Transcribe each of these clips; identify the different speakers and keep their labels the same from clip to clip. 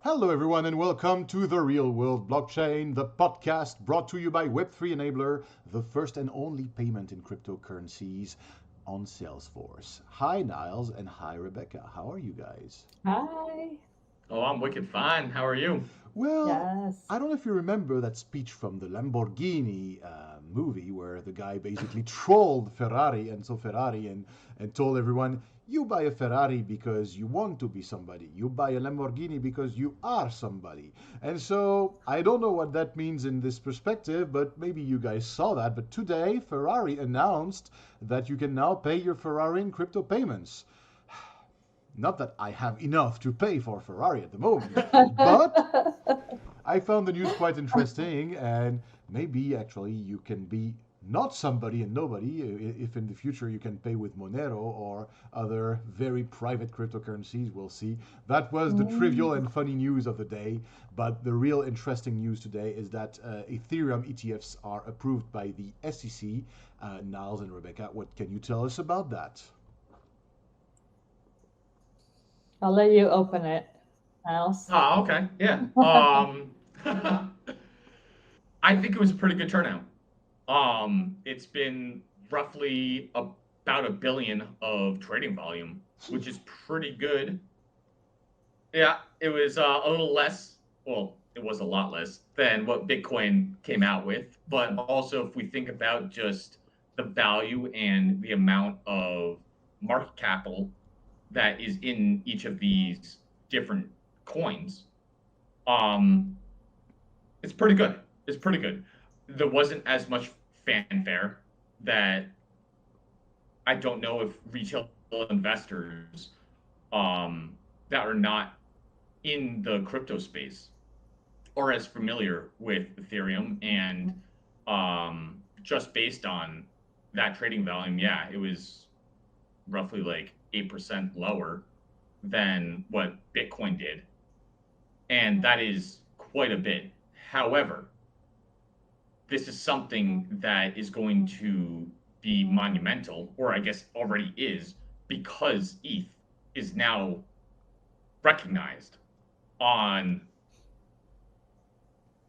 Speaker 1: Hello, everyone, and welcome to The Real World Blockchain, the podcast brought to you by Web3 Enabler, the first and only payment in cryptocurrencies on Salesforce. Hi, Niles, and hi, Rebecca. How are you guys?
Speaker 2: Hi.
Speaker 3: Oh, I'm wicked fine. How are you?
Speaker 1: Well,
Speaker 2: Yes.
Speaker 1: I don't know if you remember that speech from the Lamborghini movie where the guy basically trolled Ferrari, and so Ferrari, and told everyone, you buy a Ferrari because you want to be somebody. You buy a Lamborghini because you are somebody. And so I don't know what that means in this perspective, but maybe you guys saw that. But today, Ferrari announced that you can now pay your Ferrari in crypto payments. Not that I have enough to pay for Ferrari at the moment, but I found the news quite interesting, and maybe actually you can be not somebody and nobody if in the future you can pay with Monero or other very private cryptocurrencies. We'll see. That was the trivial
Speaker 2: Mm.
Speaker 1: and funny news of the day, but the real interesting news today is that Ethereum ETFs are approved by the SEC. Niles and Rebecca, what can you tell us about that?
Speaker 2: I'll let you open it, Miles.
Speaker 3: Oh, okay. Yeah. I think it was a pretty good turnout. It's been roughly about a billion of trading volume, which is pretty good. Yeah, it was a little less. Well, it was a lot less than what Bitcoin came out with. But also, if we think about just the value and the amount of market capital that is in each of these different coins, um, it's pretty good. It's pretty good. There wasn't as much fanfare that I don't know if retail investors that are not in the crypto space or as familiar with Ethereum and just based on that trading volume, yeah, it was roughly like 8% lower than what Bitcoin did. And that is quite a bit. However, this is something that is going to be monumental, or I guess already is, because ETH is now recognized on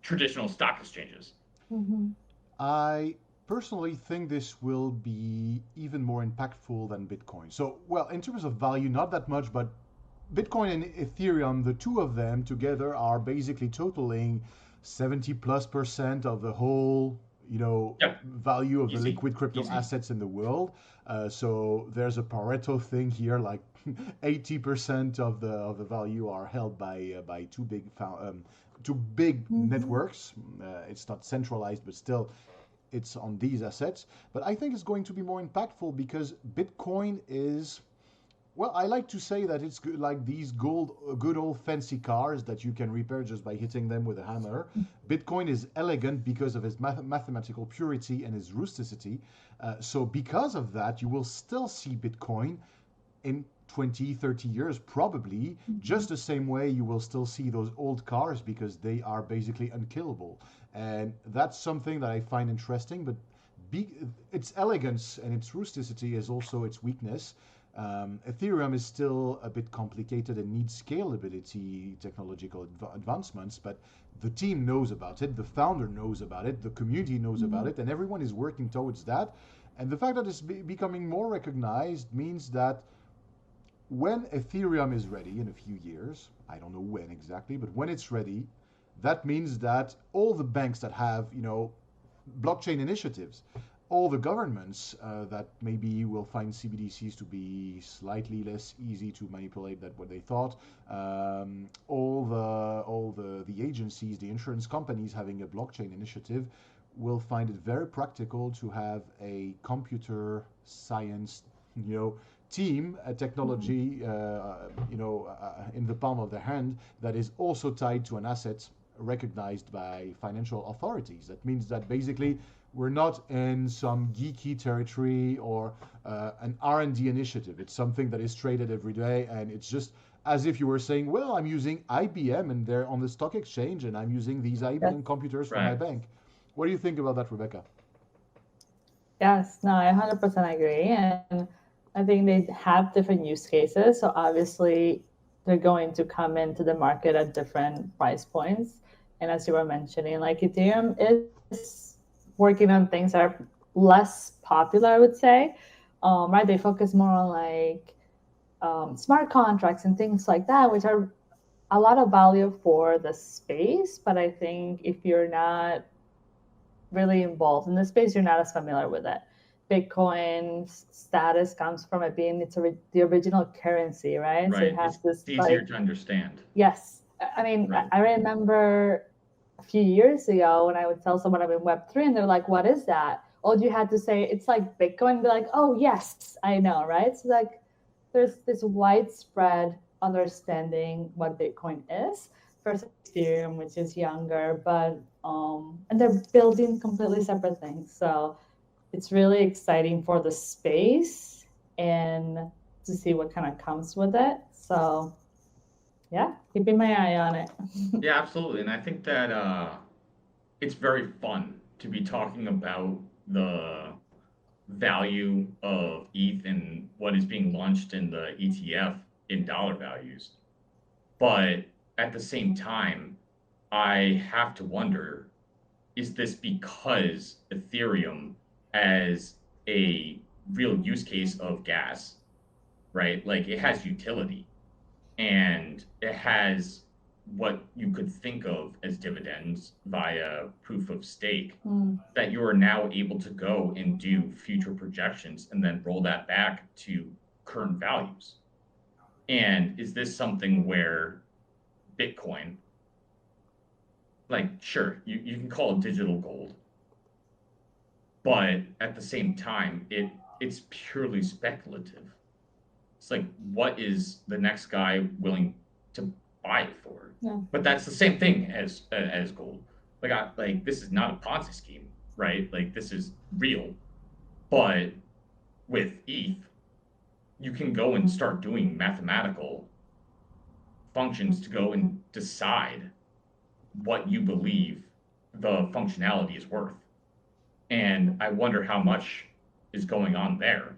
Speaker 3: traditional stock exchanges.
Speaker 2: Mhm.
Speaker 1: I personally think this will be even more impactful than Bitcoin. So, well, in terms of value, not that much, but Bitcoin and Ethereum, the two of them together are basically totaling 70 plus percent of the whole,
Speaker 3: Yep,
Speaker 1: value of the
Speaker 3: easy,
Speaker 1: liquid crypto
Speaker 3: easy.
Speaker 1: assets in the world. So there's a Pareto thing here, like 80% of the value are held by two big
Speaker 2: Mhm.
Speaker 1: networks. It's not centralized, but still it's on these assets. But I think it's going to be more impactful because Bitcoin is, well, I like to say that it's good, like these good old fancy cars that you can repair just by hitting them with a hammer. Bitcoin is elegant because of its mathematical purity and its rusticity. So, because of that, you will still see Bitcoin in 20, 30 years, probably just
Speaker 2: Mhm.
Speaker 1: the same way you will still see those old cars because they are basically unkillable. And that's something that I find interesting, but be, its elegance and its rusticity is also its weakness. Ethereum is still a bit complicated and needs scalability, technological advancements, but the team knows about it, the founder knows about it, the community knows about
Speaker 2: Mhm.
Speaker 1: it, and everyone is working towards that. And the fact that it's becoming more recognized means that when Ethereum is ready in a few years, I don't know when exactly, but when it's ready, that means that all the banks that have, blockchain initiatives, all the governments that maybe will find CBDCs to be slightly less easy to manipulate than what they thought, all the agencies, the insurance companies having a blockchain initiative will find it very practical to have a computer science, you know, team, a
Speaker 2: Mhm.
Speaker 1: technology, in the palm of their hand that is also tied to an asset recognized by financial authorities. That means that basically we're not in some geeky territory or an R&D initiative. It's something that is traded every day, and it's just as if you were saying, well, I'm using IBM and they're on the stock exchange, and I'm using these
Speaker 2: Yes.
Speaker 1: IBM computers for my
Speaker 3: Right.
Speaker 1: bank. What do you think about that, Rebecca?
Speaker 2: Yes. No, I 100% agree. And I think they have different use cases. So obviously, they're going to come into the market at different price points. And as you were mentioning, like Ethereum is working on things that are less popular, I would say. Right? They focus more on like smart contracts and things like that, which are a lot of value for the space. But I think if you're not really involved in the space, you're not as familiar with it. Bitcoin's status comes from it being the original currency, right? So it
Speaker 3: Right.
Speaker 2: has
Speaker 3: It's
Speaker 2: this
Speaker 3: easier
Speaker 2: like
Speaker 3: to understand.
Speaker 2: yes. I mean,
Speaker 3: Right.
Speaker 2: I remember a few years ago when I would tell someone I'm in Web3 and they're like, what is that? All you had to say, it's like Bitcoin. Be like, oh, yes, I know, right? So, like, there's this widespread understanding what Bitcoin is versus Ethereum, which is younger, but, and they're building completely separate things. So, it's really exciting for the space and to see what kind of comes with it. So, yeah, keeping my eye on it.
Speaker 3: Yeah, absolutely. And I think that it's very fun to be talking about the value of ETH and what is being launched in the ETF in dollar values. But at the same time, I have to wonder, is this because Ethereum as a real use case of gas, right? Like it has utility and it has what you could think of as dividends via proof of stake
Speaker 2: Mm.
Speaker 3: that you are now able to go and do future projections and then roll that back to current values. And is this something where Bitcoin, like, sure, you can call it digital gold, but at the same time, it's purely speculative. It's like, what is the next guy willing to buy it for?
Speaker 2: Yeah.
Speaker 3: But that's the same thing as gold. Like this is not a Ponzi scheme, right? Like this is real. But with ETH, you can go and start doing mathematical functions to go and decide what you believe the functionality is worth. And I wonder how much is going on there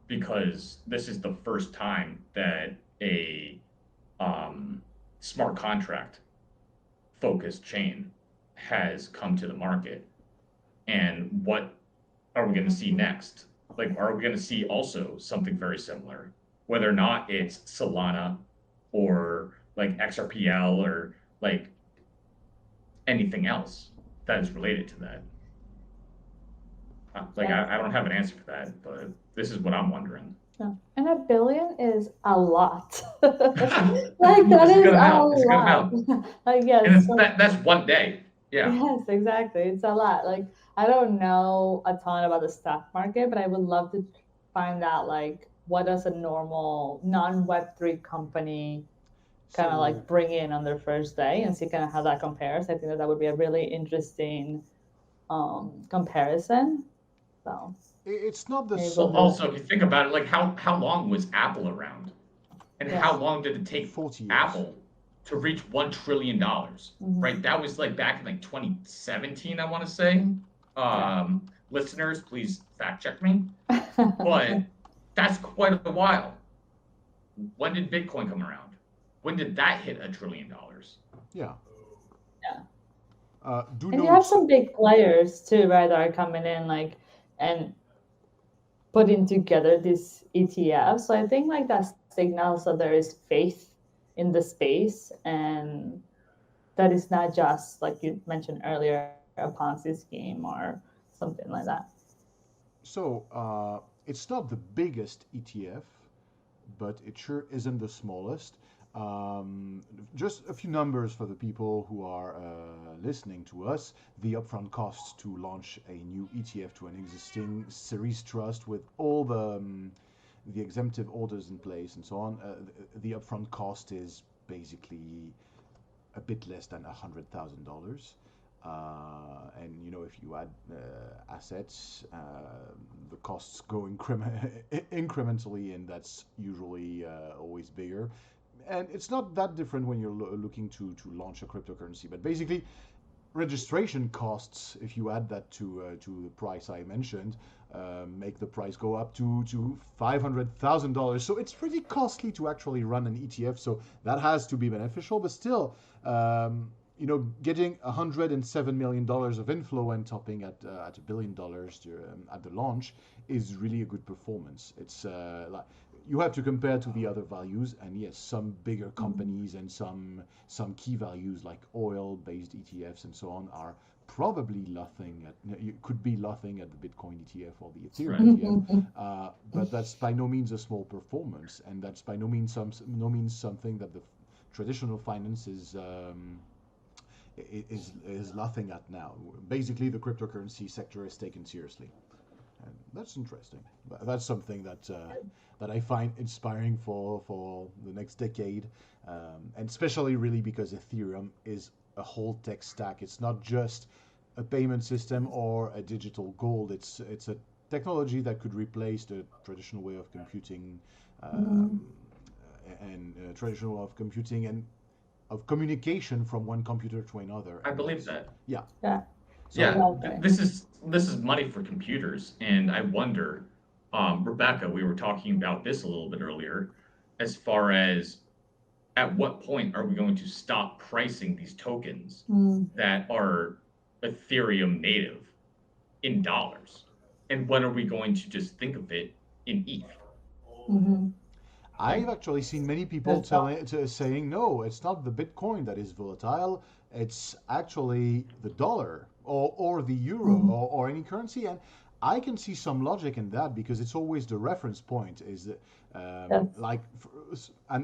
Speaker 3: because this is the first time that a smart contract focused chain has come to the market. And what are we going to see next? Like, are we going to see also something very similar? Whether or not it's Solana or like XRPL or like anything else that is related to that. I don't have an answer for that, but this is what I'm wondering.
Speaker 2: Yeah. And $1 billion is a lot. Like that
Speaker 3: This is a
Speaker 2: is
Speaker 3: good
Speaker 2: a
Speaker 3: amount. It's a good
Speaker 2: lot.
Speaker 3: amount.
Speaker 2: Like
Speaker 3: And
Speaker 2: yes,
Speaker 3: it's
Speaker 2: like,
Speaker 3: that's one day. Yeah.
Speaker 2: yes, exactly. It's a lot. Like I don't know a ton about the stock market, but I would love to find out like what does a normal non-Web3 company kind of
Speaker 1: So
Speaker 2: like bring in on their first day and see kind of how that compares. I think that that would be a really interesting comparison. So
Speaker 1: it's not the
Speaker 2: maybe
Speaker 3: Well,
Speaker 2: we'll do
Speaker 1: small
Speaker 2: that.
Speaker 3: also, if you think about it, like how long was Apple around, and
Speaker 2: Yes.
Speaker 3: how long did it take
Speaker 1: 40 years.
Speaker 3: Apple to reach $1 trillion?
Speaker 2: Mhm.
Speaker 3: Right, that was like back in like 2017, I want to say.
Speaker 2: Mhm. Yeah.
Speaker 3: Listeners, please fact check me. But that's quite a while. When did Bitcoin come around? When did that hit $1 trillion?
Speaker 1: Yeah.
Speaker 2: Yeah.
Speaker 1: Do
Speaker 2: And you have
Speaker 1: note.
Speaker 2: some big players too, right, that are coming in like and putting together these ETFs. So I think like that signals that there is faith in the space and that is not just like you mentioned earlier, a Ponzi scheme or something like that.
Speaker 1: So it's not the biggest ETF, but it sure isn't the smallest. Just a few numbers for the people who are listening to us. The upfront costs to launch a new ETF to an existing series trust with all the exemptive orders in place and so on. The upfront cost is basically a bit less than $100,000. And if you add assets, the costs go incrementally, and that's usually always bigger. And it's not that different when you're looking to launch a cryptocurrency. But basically, registration costs, if you add that to the price I mentioned, make the price go up to $500,000. So it's pretty costly to actually run an ETF. So that has to be beneficial. But still, getting $107 million of inflow and topping at $1 billion at the launch is really a good performance. It's you have to compare to the other values, and yes, some bigger companies and some key values like oil-based ETFs and so on are probably you could be laughing at the Bitcoin ETF or the Ethereum ETF, but that's by no means a small performance, and that's by no means something that the traditional finance is laughing at now. Basically, the cryptocurrency sector is taken seriously, and that's interesting. That's something that I find inspiring for the next decade, and especially really because Ethereum is a whole tech stack. It's not just a payment system or a digital gold. It's a technology that could replace the traditional way of computing and of communication from one computer to another.
Speaker 3: I believe that.
Speaker 1: Yeah.
Speaker 2: Yeah.
Speaker 1: So,
Speaker 3: Yeah, this is money for computers, and I wonder, Rebecca, we were talking about this a little bit earlier, as far as at what point are we going to stop pricing these tokens that are Ethereum native in dollars, and when are we going to just think of it in ETH?
Speaker 1: I've actually seen many people saying, no, it's not the Bitcoin that is volatile. It's actually the dollar or the euro or any currency. And I can see some logic in that because it's always the reference point. Is and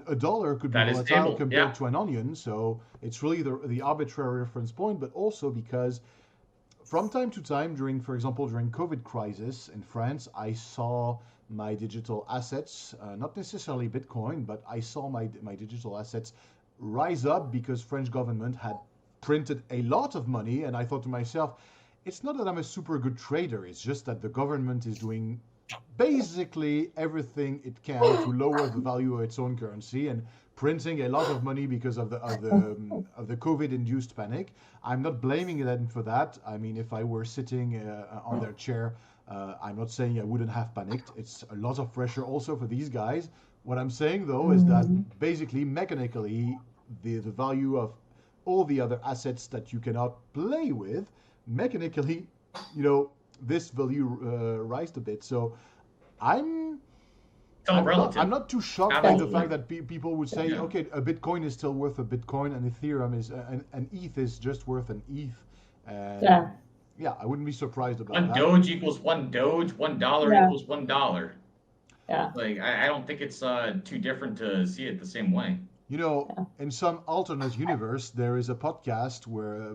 Speaker 1: a dollar could be volatile compared to an onion. So it's really the arbitrary reference point, but also because from time to time, for example, during COVID crisis in France, I saw my digital assets, not necessarily Bitcoin, but I saw my digital assets rise up because French government had printed a lot of money. And I thought to myself, it's not that I'm a super good trader. It's just that the government is doing basically everything it can to lower the value of its own currency and printing a lot of money because of the COVID-induced panic. I'm not blaming them for that. I mean, if I were sitting on their chair, I'm not saying I wouldn't have panicked. It's a lot of pressure also for these guys. What I'm saying, though, is that basically mechanically, the value of all the other assets that you cannot play with, mechanically, this value rised a bit. So I'm not too shocked by the fact that people would say, okay, a Bitcoin is still worth a Bitcoin, and Ethereum is an ETH is just worth an ETH. And yeah, I wouldn't be surprised about that.
Speaker 3: One Doge equals one Doge. $1 equals $1.
Speaker 2: Yeah.
Speaker 3: Like I don't think it's too different to see it the same way.
Speaker 1: In some alternate universe, there is a podcast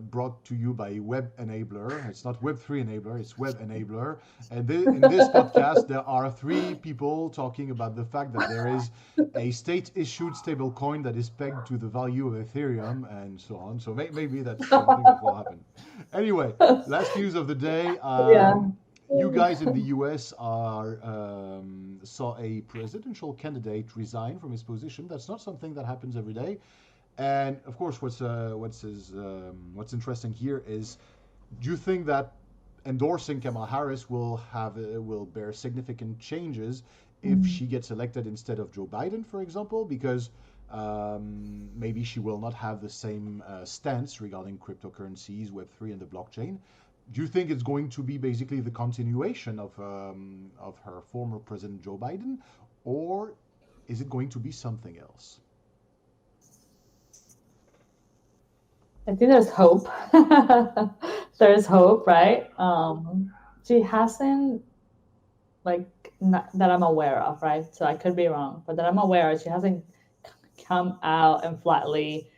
Speaker 1: brought to you by Web Enabler. It's not Web3 Enabler, it's Web Enabler. And in this podcast, there are 3 people talking about the fact that there is a state-issued stablecoin that is pegged to the value of Ethereum and so on. So maybe that's something that will happen. Anyway, last news of the day. You guys in the US saw a presidential candidate resign from his position. That's not something that happens every day. And of course, what's interesting here is, do you think that endorsing Kamala Harris will bear significant changes if she gets elected instead of Joe Biden, for example? Because maybe she will not have the same stance regarding cryptocurrencies, Web3, and the blockchain. Do you think it's going to be basically the continuation of her former president Joe Biden, or is it going to be something else?
Speaker 2: I think there's hope. There's hope, right? She hasn't, not that I'm aware of, right? So I could be wrong, but that I'm aware of, she hasn't come out and flatly,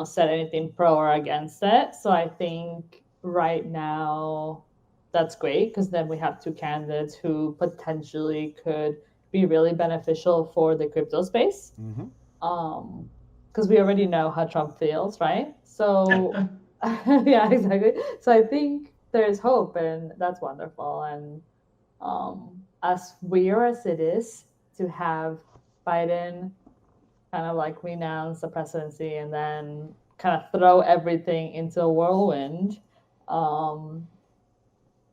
Speaker 2: said anything pro or against it. So I think right now that's great, because then we have 2 candidates who potentially could be really beneficial for the crypto space. Because we already know how Trump feels, right? So yeah, exactly. So I think there's hope, and that's wonderful. And as weird as it is to have Biden kind of renounce the presidency and then kind of throw everything into a whirlwind,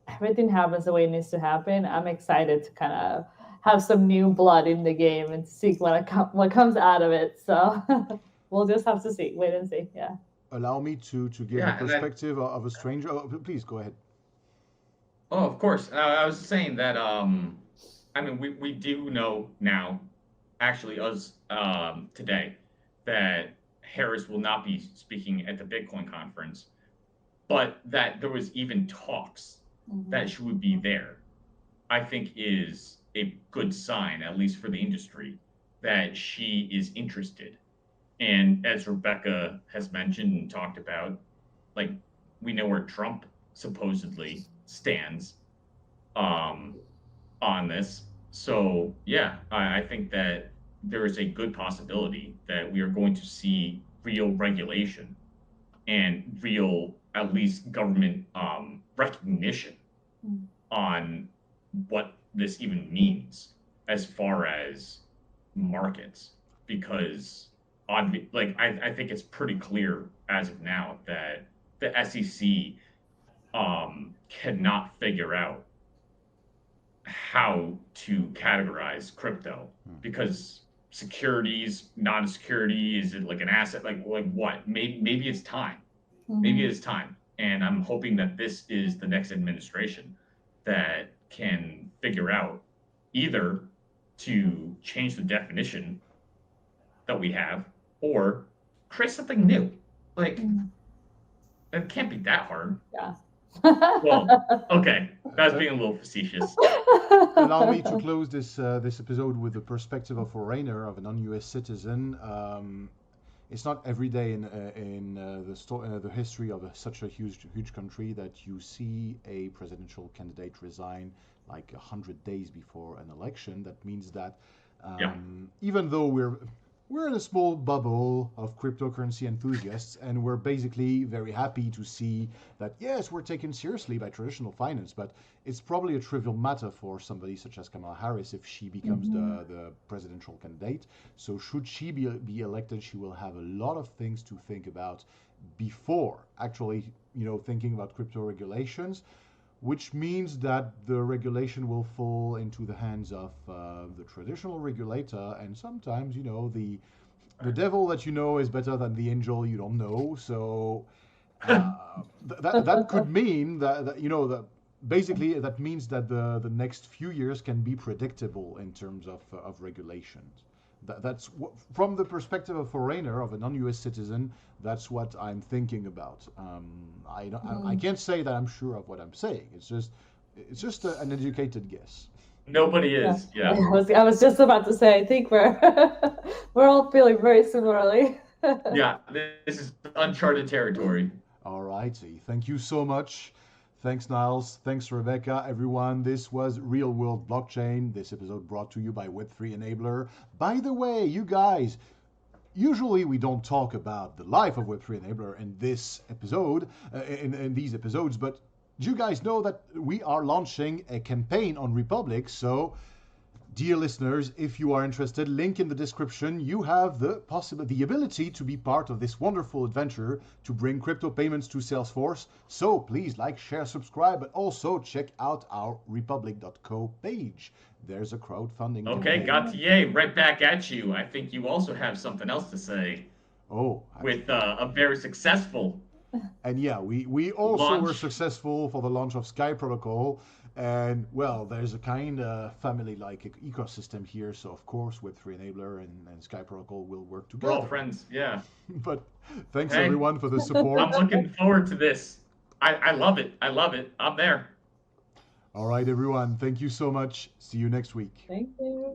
Speaker 2: everything happens the way it needs to happen, I'm excited to kind of have some new blood in the game and see what comes out of it. So we'll just have to see, wait and see. Yeah.
Speaker 1: Allow me to give a
Speaker 3: Yeah, and I
Speaker 1: perspective of a stranger. Oh, please go ahead.
Speaker 3: oh, of course. I was saying that I mean we do know now, actually us today, that Harris will not be speaking at the Bitcoin conference, but that there was even talks that
Speaker 2: Mhm.
Speaker 3: she would be there. I think is a good sign, at least for the industry, that she is interested. And as Rebecca has mentioned and talked about, like we know where Trump supposedly stands um, on this. So yeah, I think that there is a good possibility that we are going to see real regulation and real, at least government recognition
Speaker 2: Mm.
Speaker 3: on what this even means as far as markets, because I think it's pretty clear as of now that the SEC cannot figure out how to categorize crypto,
Speaker 1: Hmm.
Speaker 3: because securities, non-security, is it like an asset, like what? Maybe it's time. Maybe
Speaker 2: Mhm.
Speaker 3: it's time. And I'm hoping that this is the next administration that can figure out either to change the definition that we have or create something new. Like,
Speaker 2: Mhm.
Speaker 3: it can't be that hard.
Speaker 2: Yeah.
Speaker 3: Well, okay, that's
Speaker 1: Uh,
Speaker 3: being a little facetious.
Speaker 1: Allow me to close this episode with the perspective of a foreigner, of a non-U.S. citizen. It's not every day in the history of such a huge country that you see a presidential candidate resign like 100 days before an election. That means that
Speaker 3: Yeah.
Speaker 1: even though we're in a small bubble of cryptocurrency enthusiasts, and we're basically very happy to see that yes, we're taken seriously by traditional finance, but it's probably a trivial matter for somebody such as Kamala Harris if she becomes
Speaker 2: Mhm.
Speaker 1: the presidential candidate. So should she be elected, she will have a lot of things to think about before actually, thinking about crypto regulations, which means that the regulation will fall into the hands of the traditional regulator, and sometimes, the devil that you know is better than the angel you don't know. So that could mean that that basically that means that the next few years can be predictable in terms of regulations. That's from the perspective of a foreigner, of a non-U.S. citizen. That's what I'm thinking about. I
Speaker 2: Mm.
Speaker 1: can't say that I'm sure of what I'm saying. It's just an educated guess.
Speaker 3: Nobody
Speaker 2: Yeah.
Speaker 3: is.
Speaker 2: I
Speaker 3: Yeah.
Speaker 2: was I was just about to say, I think we're we're all feeling very similarly.
Speaker 3: Yeah. This is uncharted territory.
Speaker 1: All righty. Thank you so much. Thanks, Niles. Thanks, Rebecca. Everyone, this was Real World Blockchain. This episode brought to you by Web3 Enabler. By the way, you guys, usually we don't talk about the life of Web3 Enabler in this episode, in these episodes, but do you guys know that we are launching a campaign on Republic? So dear listeners, if you are interested, link in the description. You have the ability to be part of this wonderful adventure to bring crypto payments to Salesforce. So please like, share, subscribe, but also check out our republic.co page. There's a crowdfunding
Speaker 3: Okay,
Speaker 1: campaign.
Speaker 3: Gautier, right back at you. I think you also have something else to say
Speaker 1: Oh,
Speaker 3: with
Speaker 1: actually,
Speaker 3: a very successful
Speaker 1: and yeah, we also were
Speaker 3: launch.
Speaker 1: successful for the launch of Sky Protocol. And well, there's a kind of family like ecosystem here. So, of course, Web3 Enabler and Sky Protocol will work
Speaker 3: We're all
Speaker 1: together.
Speaker 3: friends. Yeah.
Speaker 1: But thanks
Speaker 3: Hey,
Speaker 1: everyone for the
Speaker 3: I'm
Speaker 1: support.
Speaker 3: looking forward to this. I love it. I love it. I'm there.
Speaker 1: All right, everyone. Thank you so much. See you next week.
Speaker 2: Thank you.